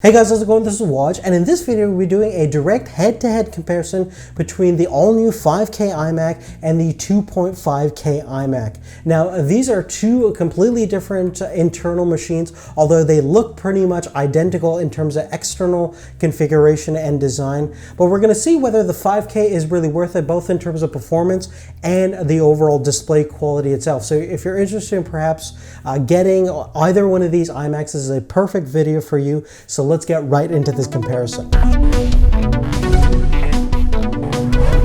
Hey guys, how's it going? This is Waj, and in this video we'll be doing a direct head-to-head comparison between the all-new 5K iMac and the 2.5K iMac. Now, these are two completely different internal machines, although they look pretty much identical in terms of external configuration and design. But we're going to see whether the 5K is really worth it, both in terms of performance and the overall display quality itself. So if you're interested in perhaps getting either one of these iMacs, this is a perfect video for you. So let's get right into this comparison.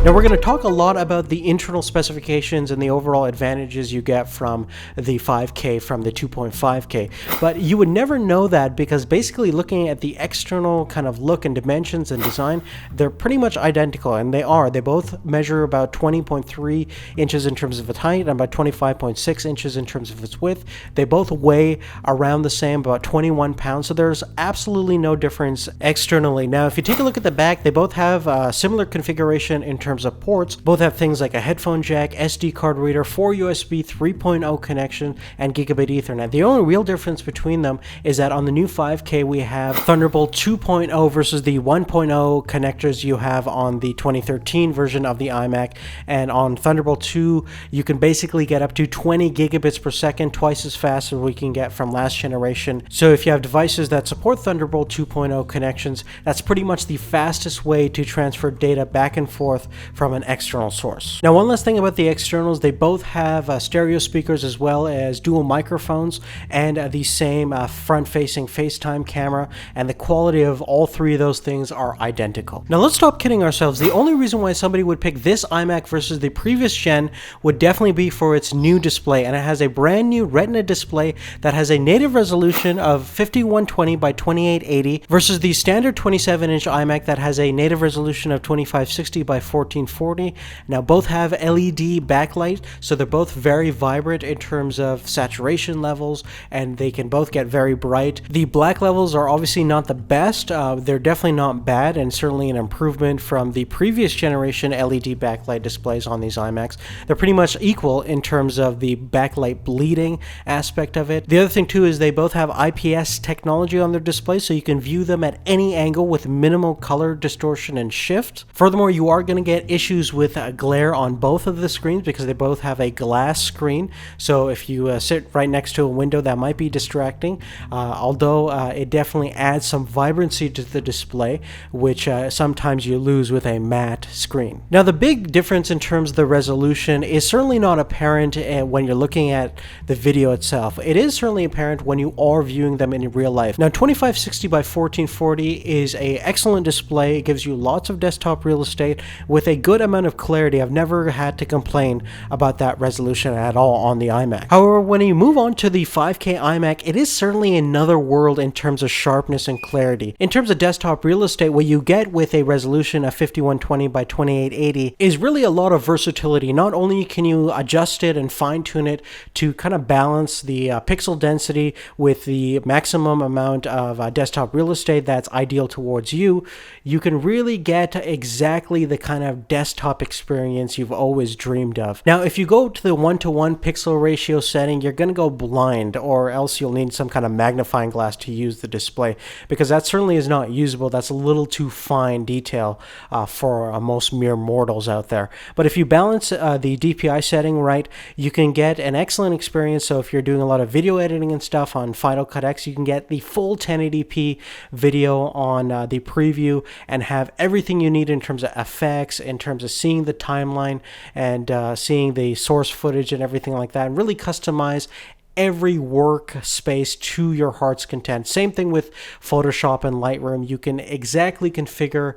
Now we're going to talk a lot about the internal specifications and the overall advantages you get from the 5K from the 2.5K, but you would never know that because basically looking at the external kind of look and dimensions and design, they're pretty much identical, and they are. They both measure about 20.3 inches in terms of its height and about 25.6 inches in terms of its width. They both weigh around the same, about 21 pounds, so there's absolutely no difference externally. Now if you take a look at the back, they both have a similar configuration in terms of ports. Both have things like a headphone jack, SD card reader, 4 USB 3.0 connection, and gigabit Ethernet. The only real difference between them is that on the new 5K we have Thunderbolt 2.0 versus the 1.0 connectors you have on the 2013 version of the iMac, and on Thunderbolt 2 you can basically get up to 20 gigabits per second, twice as fast as we can get from last generation. So if you have devices that support Thunderbolt 2.0 connections, that's pretty much the fastest way to transfer data back and forth from an external source. Now one last thing about the externals, they both have stereo speakers as well as dual microphones and the same front-facing FaceTime camera, and the quality of all three of those things are identical. Now let's stop kidding ourselves. The only reason why somebody would pick this iMac versus the previous gen would definitely be for its new display, and it has a brand new Retina display that has a native resolution of 5120 by 2880 versus the standard 27-inch iMac that has a native resolution of 2560 by 1440. Now both have LED backlight, so they're both very vibrant in terms of saturation levels, and they can both get very bright. The black levels are obviously not the best. They're definitely not bad, and certainly an improvement from the previous generation LED backlight displays on these iMacs. They're pretty much equal in terms of the backlight bleeding aspect of it. The other thing too is they both have IPS technology on their display, so you can view them at any angle with minimal color distortion and shift. Furthermore, you are going to get issues with glare on both of the screens because they both have a glass screen, so if you sit right next to a window that might be distracting, although it definitely adds some vibrancy to the display, which sometimes you lose with a matte screen. Now the big difference in terms of the resolution is certainly not apparent when you're looking at the video itself. It is certainly apparent when you are viewing them in real life. Now 2560 by 1440 is an excellent display. It gives you lots of desktop real estate with a good amount of clarity. I've never had to complain about that resolution at all on the iMac. However, when you move on to the 5K iMac, it is certainly another world in terms of sharpness and clarity. In terms of desktop real estate, what you get with a resolution of 5120 by 2880 is really a lot of versatility. Not only can you adjust it and fine-tune it to kind of balance the pixel density with the maximum amount of desktop real estate that's ideal towards you, you can really get exactly the kind of desktop experience you've always dreamed of. Now if you go to the 1:1 pixel ratio setting, you're going to go blind, or else you'll need some kind of magnifying glass to use the display, because that certainly is not usable. That's a little too fine detail for most mere mortals out there. But if you balance the DPI setting right, you can get an excellent experience. So if you're doing a lot of video editing and stuff on Final Cut X, you can get the full 1080p video on the preview and have everything you need in terms of effects, in terms of seeing the timeline and seeing the source footage and everything like that, and really customize every workspace to your heart's content. Same thing with Photoshop and Lightroom. You can exactly configure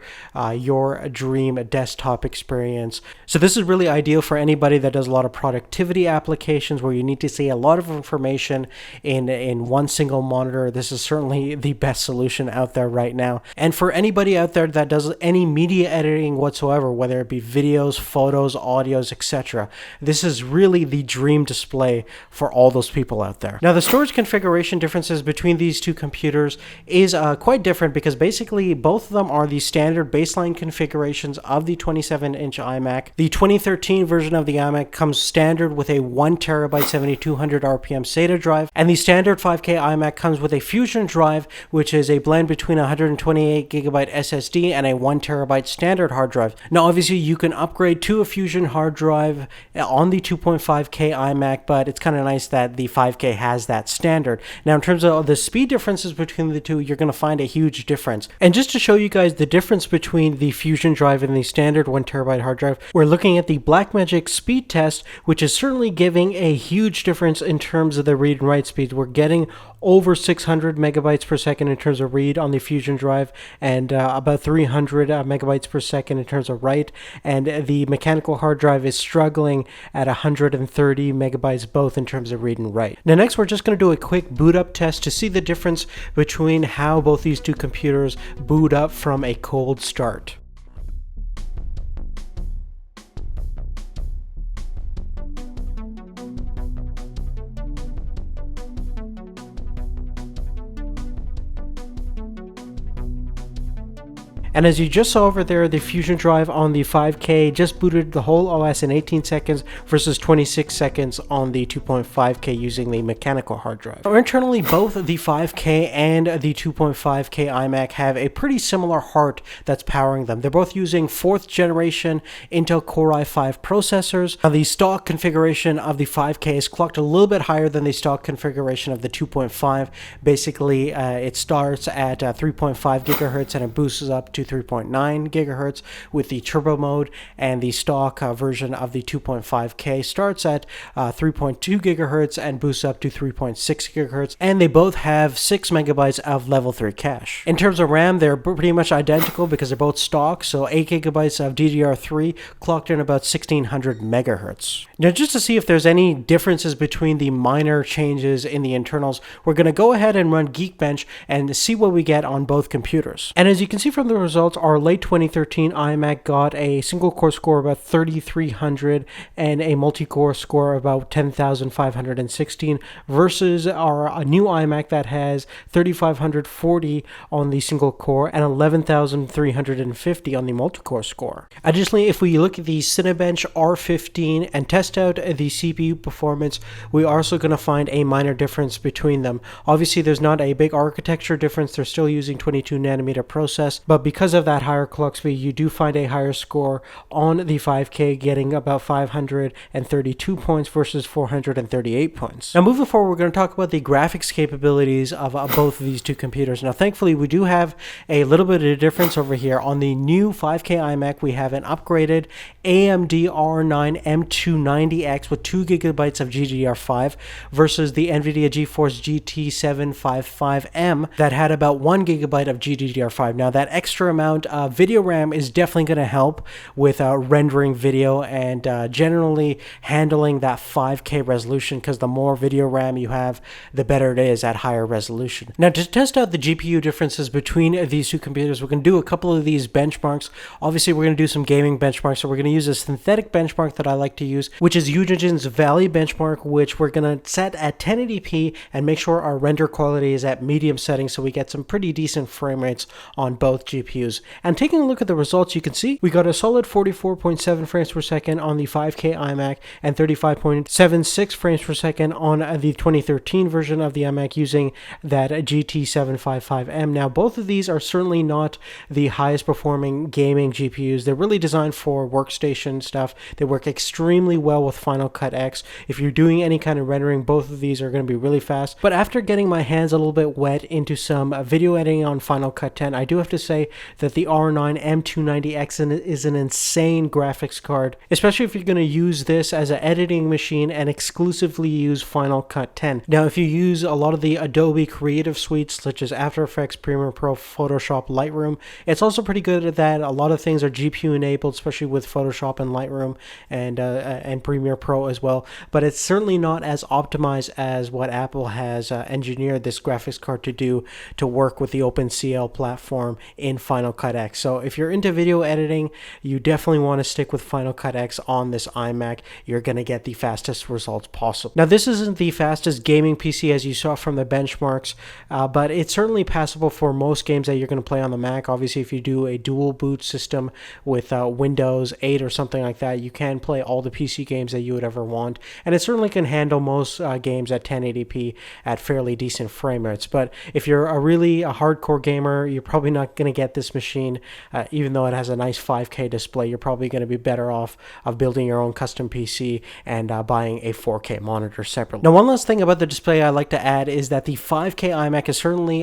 your dream desktop experience. So this is really ideal for anybody that does a lot of productivity applications where you need to see a lot of information in one single monitor. This is certainly the best solution out there right now. And for anybody out there that does any media editing whatsoever, whether it be videos, photos, audios, etc., this is really the dream display for all those people people out there. Now, the storage configuration differences between these two computers is quite different because basically both of them are the standard baseline configurations of the 27-inch iMac. The 2013 version of the iMac comes standard with a 1 terabyte 7200 RPM SATA drive, and the standard 5K iMac comes with a Fusion drive, which is a blend between a 128 gigabyte SSD and a 1 terabyte standard hard drive. Now, obviously, you can upgrade to a Fusion hard drive on the 2.5K iMac, but it's kind of nice that the 5K has that standard. Now, in terms of the speed differences between the two, you're going to find a huge difference. And just to show you guys the difference between the Fusion drive and the standard 1 terabyte hard drive, we're looking at the Blackmagic speed test, which is certainly giving a huge difference in terms of the read and write speeds. We're getting over 600 megabytes per second in terms of read on the Fusion drive, and about 300 megabytes per second in terms of write, and the mechanical hard drive is struggling at 130 megabytes both in terms of read and write. Now, next we're just going to do a quick boot up test to see the difference between how both these two computers boot up from a cold start. And as you just saw over there, the Fusion drive on the 5K just booted the whole OS in 18 seconds versus 26 seconds on the 2.5K using the mechanical hard drive. Now, internally, both the 5K and the 2.5K iMac have a pretty similar heart that's powering them. They're both using 4th generation Intel Core i5 processors. Now, the stock configuration of the 5K is clocked a little bit higher than the stock configuration of the 2.5. Basically, it starts at 3.5 gigahertz and it boosts up to 3.9 gigahertz with the turbo mode, and the stock version of the 2.5K starts at 3.2 gigahertz and boosts up to 3.6 gigahertz, and they both have 6 megabytes of level 3 cache. In terms of RAM, they're pretty much identical because they're both stock, so 8 gigabytes of DDR3 clocked in about 1600 megahertz. Now, just to see if there's any differences between the minor changes in the internals, we're going to go ahead and run Geekbench and see what we get on both computers. And as you can see from the results, our late 2013 iMac got a single core score of about 3300 and a multi-core score of about 10,516 versus our new iMac that has 3540 on the single core and 11,350 on the multi-core score. Additionally, if we look at the Cinebench R15 and test out the CPU performance, we're also going to find a minor difference between them. Obviously, there's not a big architecture difference. They're still using 22 nanometer process, but because of that higher clock speed, you do find a higher score on the 5K, getting about 532 points versus 438 points. Now, moving forward, we're going to talk about the graphics capabilities of both of these two computers. Now, thankfully, we do have a little bit of a difference over here. On the new 5K iMac, we have an upgraded AMD R9 M290X with 2 gigabytes of GDDR5 versus the NVIDIA GeForce GT 755M that had about 1 gigabyte of GDDR5. Now, that extra amount of video RAM is definitely going to help with rendering video and generally handling that 5K resolution, because the more video RAM you have, the better it is at higher resolution. Now, to test out the GPU differences between these two computers, we're going to do a couple of these benchmarks. Obviously, we're going to do some gaming benchmarks, so we're going to use a synthetic benchmark that I like to use, which is Unigen's Valley benchmark, which we're going to set at 1080p and make sure our render quality is at medium settings so we get some pretty decent frame rates on both GPUs. And taking a look at the results, you can see we got a solid 44.7 frames per second on the 5K iMac and 35.76 frames per second on the 2013 version of the iMac using that GT 755M. Now, both of these are certainly not the highest performing gaming GPUs. They're really designed for workstation stuff. They work extremely well with Final Cut X. If you're doing any kind of rendering, both of these are going to be really fast. But after getting my hands a little bit wet into some video editing on Final Cut 10, I do have to say that the R9 M290X is an insane graphics card, especially if you're going to use this as an editing machine and exclusively use Final Cut 10. Now, if you use a lot of the Adobe Creative Suites such as After Effects, Premiere Pro, Photoshop, Lightroom, it's also pretty good at that. A lot of things are GPU enabled, especially with Photoshop and Lightroom and Premiere Pro as well. But it's certainly not as optimized as what Apple has engineered this graphics card to do, to work with the OpenCL platform in Final Final Cut X. So if you're into video editing, you definitely want to stick with Final Cut X on this iMac. You're going to get the fastest results possible. Now, this isn't the fastest gaming PC as you saw from the benchmarks, but it's certainly passable for most games that you're going to play on the Mac. Obviously, if you do a dual boot system with Windows 8 or something like that, you can play all the PC games that you would ever want, and it certainly can handle most games at 1080p at fairly decent frame rates. But if you're a hardcore gamer, you're probably not going to get this machine. Even though it has a nice 5K display, you're probably going to be better off of building your own custom PC and buying a 4K monitor separately. Now, one last thing about the display I like to add is that the 5K iMac is certainly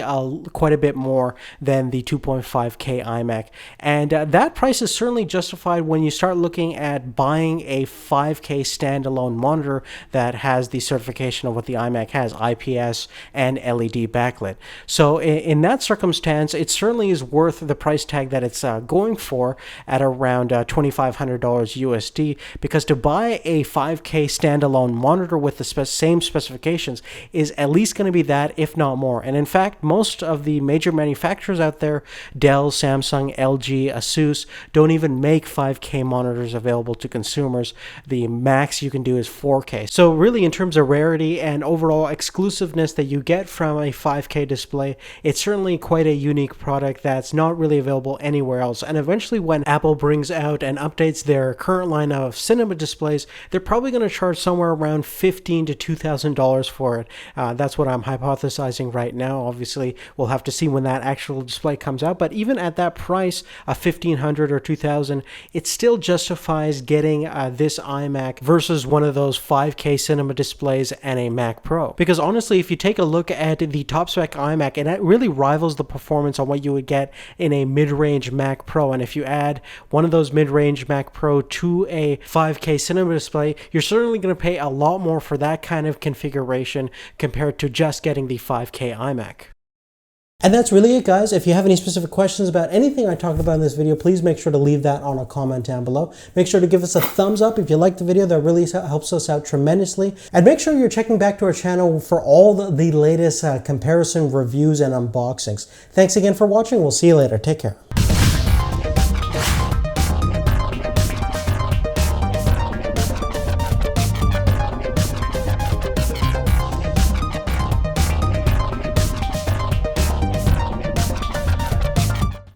quite a bit more than the 2.5K iMac, and that price is certainly justified when you start looking at buying a 5K standalone monitor that has the certification of what the iMac has, IPS and LED backlit. So in that circumstance, it certainly is worth the price tag that it's going for at around $2,500 USD, because to buy a 5K standalone monitor with the same specifications is at least going to be that, if not more. And in fact, most of the major manufacturers out there, Dell, Samsung, LG, Asus, don't even make 5K monitors available to consumers. The max you can do is 4K. So really, in terms of rarity and overall exclusiveness that you get from a 5K display, it's certainly quite a unique product that's not really available anywhere else. And eventually, when Apple brings out and updates their current line of cinema displays, they're probably going to charge somewhere around $1,500 to $2,000 for it. That's what I'm hypothesizing right now. Obviously, we'll have to see when that actual display comes out, but even at that price of $1,500 or $2,000, it still justifies getting this iMac versus one of those 5K cinema displays and a Mac Pro. Because honestly, if you take a look at the top spec iMac, and it really rivals the performance on what you would get in a mid-range Mac Pro. And if you add one of those mid-range Mac Pro to a 5K cinema display, you're certainly going to pay a lot more for that kind of configuration compared to just getting the 5K iMac. And that's really it, guys. If you have any specific questions about anything I talked about in this video, please make sure to leave that on a comment down below. Make sure to give us a thumbs up if you liked the video. That really helps us out tremendously. And make sure you're checking back to our channel for all the latest comparison reviews and unboxings. Thanks again for watching. We'll see you later. Take care.